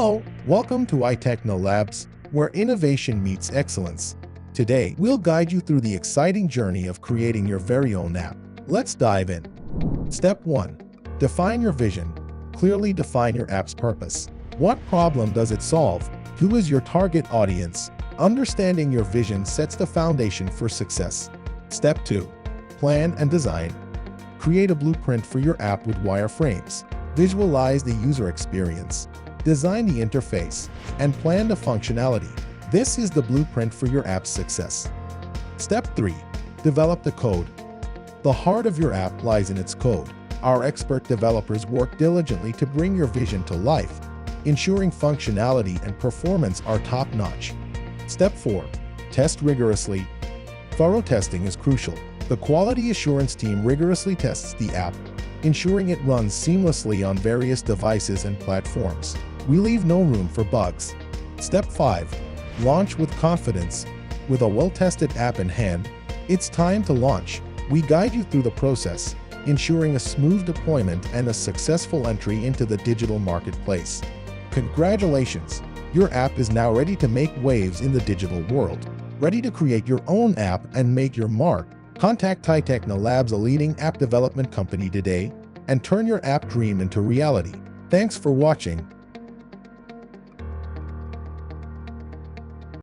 Hello, welcome to iTechnoLabs, where innovation meets excellence. Today, we'll guide you through the exciting journey of creating your very own app. Let's dive in. Step 1. Define your vision. Clearly define your app's purpose. What problem does it solve? Who is your target audience? Understanding your vision sets the foundation for success. Step 2. Plan and design. Create a blueprint for your app with wireframes. Visualize the user experience. Design the interface, and plan the functionality. This is the blueprint for your app's success. Step 3. Develop the code. The heart of your app lies in its code. Our expert developers work diligently to bring your vision to life, ensuring functionality and performance are top-notch. Step 4. Test rigorously. Thorough testing is crucial. The quality assurance team rigorously tests the app, ensuring it runs seamlessly on various devices and platforms. We leave no room for bugs. Step 5. Launch with confidence. With a well-tested app in hand, it's time to launch. We guide you through the process, ensuring a smooth deployment and a successful entry into the digital marketplace. Congratulations! Your app is now ready to make waves in the digital world. Ready to create your own app and make your mark? Contact iTechnoLabs, a leading app development company today, and turn your app dream into reality. Thanks for watching.